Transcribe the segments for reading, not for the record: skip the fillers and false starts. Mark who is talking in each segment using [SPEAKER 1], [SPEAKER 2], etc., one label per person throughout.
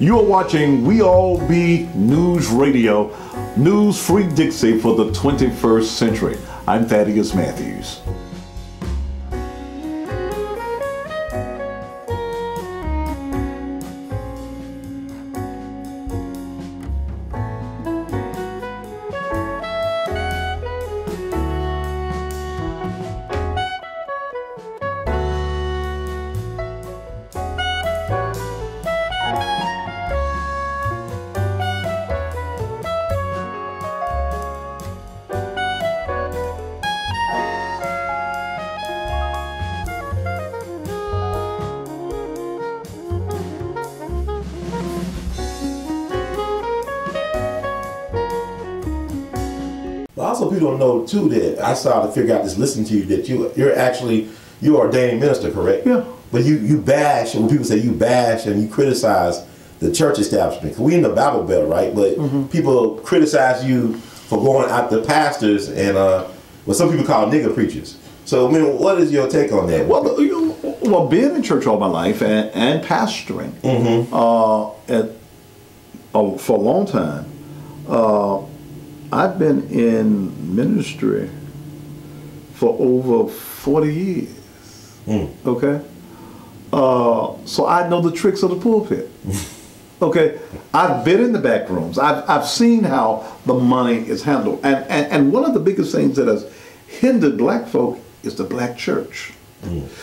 [SPEAKER 1] You are watching We All Be News Radio, News Free Dixie for the 21st century. I'm Thaddeus Matthews.
[SPEAKER 2] Also, people don't know too that I started to figure out just listening to you that you're ordained minister, correct?
[SPEAKER 1] Yeah.
[SPEAKER 2] But you bash, and when people say you bash and you criticize the church establishment, 'cause we in the Bible Belt, right? But people criticize you for going after pastors and what some people call nigger preachers. So I mean, what is your take on that?
[SPEAKER 1] Well, being in church all my life and pastoring for a long time. I've been in ministry for over 40 years, okay? So I know the tricks of the pulpit, okay? I've been in the back rooms. I've seen how the money is handled. And one of the biggest things that has hindered black folk is the black church.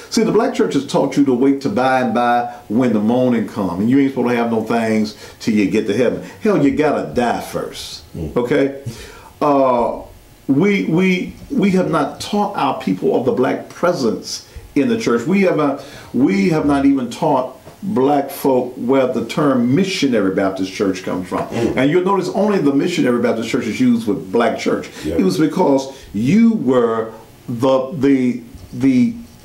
[SPEAKER 1] See, the black church has taught you to wait to buy and buy when the morning comes, and you ain't supposed to have no things till you get to heaven. Hell, you gotta die first, okay? We have not taught our people of the black presence in the church. We have not even taught black folk where the term missionary Baptist church comes from. And you'll notice only the missionary Baptist church is used with black church. It was because you were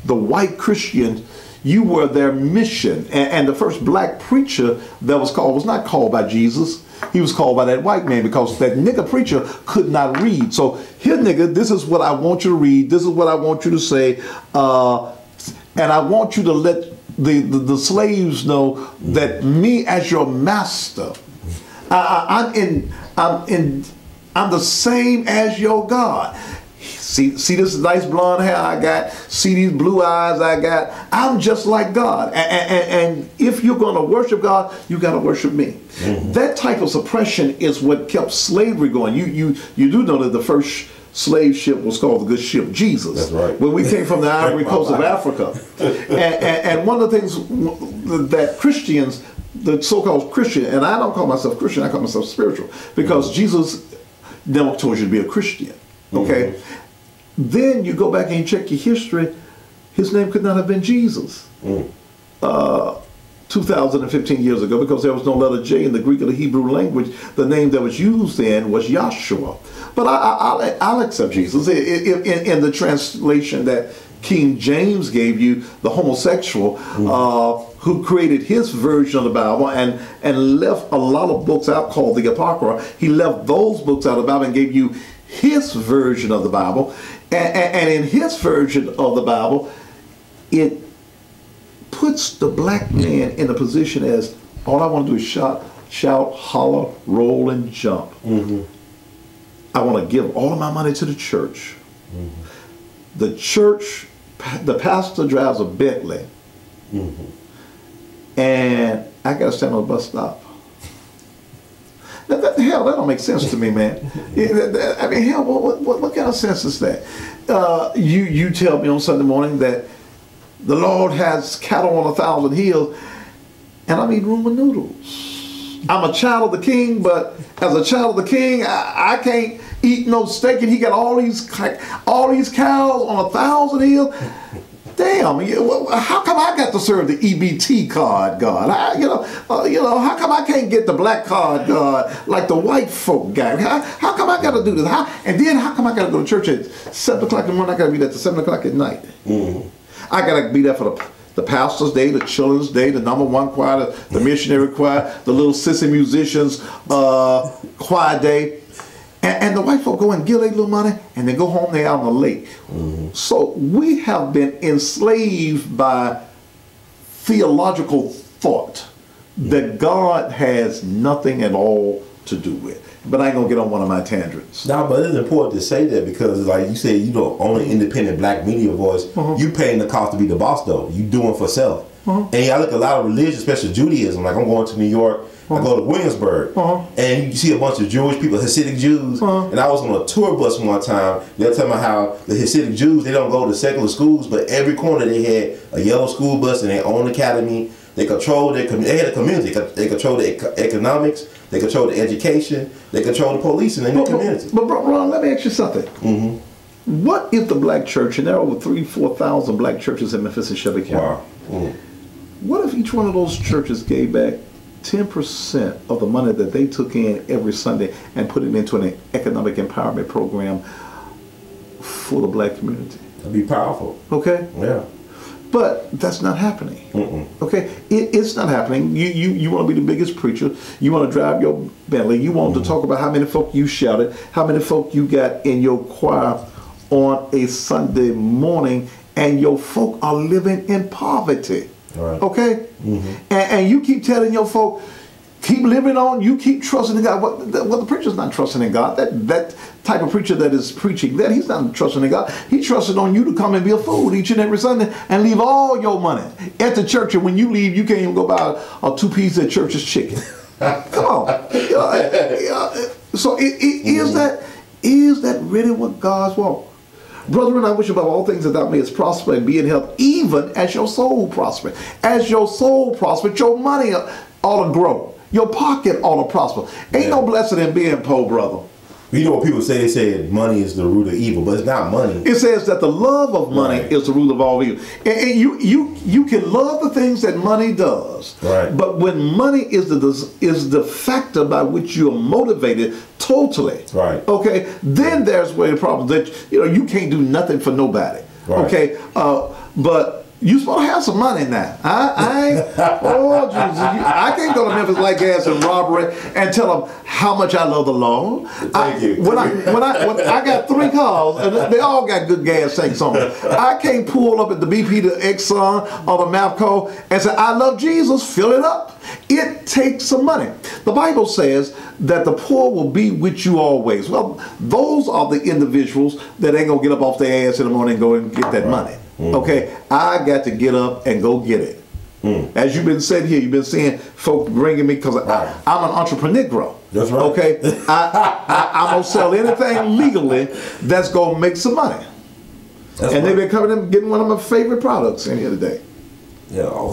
[SPEAKER 1] the white Christians, you were their mission. And the first black preacher that was not called by Jesus. He was called by that white man because that nigger preacher could not read. So here, nigga, this is what I want you to read. This is what I want you to say. And I want you to let the slaves know that me as your master, I'm the same as your God. See this nice blonde hair I got, see these blue eyes I got, I'm just like God. And if you're going to worship God, you got to worship me. That type of suppression is what kept slavery going. You do know that the first slave ship was called the good ship Jesus.
[SPEAKER 2] That's right.
[SPEAKER 1] When we came from the Ivory Coast of Africa. And one of the things that Christians, the so-called Christian, and I don't call myself Christian, I call myself spiritual, because Jesus never told you to be a Christian. Okay, then you go back and you check your history. His name could not have been Jesus 2015 years ago, because there was no letter J in the Greek or the Hebrew language. The name that was used then was Yahshua. But I'll accept Jesus in the translation that King James gave you, the homosexual who created his version of the Bible and left a lot of books out called the Apocrypha. He left those books out of the Bible and gave you his version of the Bible, and in his version of the Bible, it puts the black man in a position as all I want to do is shout, holler, roll, and jump. I want to give all of my money to the church. The church, the pastor drives a Bentley, and I got to stand on the bus stop. Hell, that don't make sense to me, man. I mean, hell, what kind of sense is that? You tell me on Sunday morning that the Lord has cattle on 1,000 hills, and I'm eating ramen noodles. I'm a child of the King, but as a child of the King, I can't eat no steak, and he got all these cows on 1,000 hills. Damn, how come I got to serve the EBT card, God? How come I can't get the black card, God, like the white folk got? How come I got to do this? And then how come I got to go to church at 7 o'clock in the morning? I got to be there at 7 o'clock at night. I got to be there for the pastor's day, the children's day, the #1 choir, the missionary choir, the little sissy musicians choir day. And the white folk go and give their little money and they go home, they're out on the lake. So we have been enslaved by theological thought that God has nothing at all to do with. But I ain't gonna get on one of my tangents.
[SPEAKER 2] No, but it's important to say that because, like you said, you the only independent black media voice. You paying the cost to be the boss, though. You doing for self. And I look at a lot of religions, especially Judaism. Like I'm going to New York. I go to Williamsburg, and you see a bunch of Jewish people, Hasidic Jews. And I was on a tour bus one time. They're talking about how the Hasidic Jews, they don't go to secular schools, but every corner they had a yellow school bus and their own academy. They control their they had a community. They control the economics. They control the education. They control the policing in the community.
[SPEAKER 1] But Ron, let me ask you something. What if the black church, and there are over 4,000 black churches in Memphis and Shelby County.
[SPEAKER 2] Wow.
[SPEAKER 1] What if each one of those churches gave back 10% of the money that they took in every Sunday and put it into an economic empowerment program for the black community?
[SPEAKER 2] That'd be powerful.
[SPEAKER 1] Okay?
[SPEAKER 2] Yeah.
[SPEAKER 1] But that's not happening. Okay? It's not happening. You want to be the biggest preacher. You want to drive your Bentley. You want to talk about how many folk you shouted, how many folk you got in your choir on a Sunday morning, and your folk are living in poverty.
[SPEAKER 2] Right.
[SPEAKER 1] Okay? And you keep telling your folk, keep living on, you keep trusting in God. Well, the preacher's not trusting in God. That type of preacher that is preaching that, he's not trusting in God. He's trusting on you to come and be a fool each and every Sunday and leave all your money at the church. And when you leave, you can't even go buy a 2-piece at church's chicken. Come on. So is that really what God's want? Brethren, I wish above all things that thou mayest prosper and be in health, even as your soul prosper. As your soul prosper, your money ought to grow. Your pocket ought to prosper. Ain't no blessing in being poor, brother.
[SPEAKER 2] You know what people say? They say money is the root of evil, but it's not money. It
[SPEAKER 1] says that the love of money is the root of all evil. And you can love the things that money does.
[SPEAKER 2] Right.
[SPEAKER 1] But when money is the factor by which you are motivated totally.
[SPEAKER 2] Right.
[SPEAKER 1] Okay. Then there's where the problem that you can't do nothing for nobody.
[SPEAKER 2] Right.
[SPEAKER 1] Okay. But you supposed to have some money now. Oh Jesus! I can't go to Memphis like gas and robbery and tell them how much I love the Lord.
[SPEAKER 2] Thank you.
[SPEAKER 1] When I got 3 cars and they all got good gas tanks on them. I can't pull up at the BP, the Exxon, or the Mapco and say I love Jesus. Fill it up. It takes some money. The Bible says that the poor will be with you always. Well, those are the individuals that ain't gonna get up off their ass in the morning and go and get that money. Okay, I got to get up and go get it. As you've been saying here, you've been seeing folk bringing me because I'm an entrepreneur.
[SPEAKER 2] That's right.
[SPEAKER 1] Okay, I'm gonna sell anything legally that's gonna make some money. They've been coming and getting one of my favorite products any other day.
[SPEAKER 2] Yeah.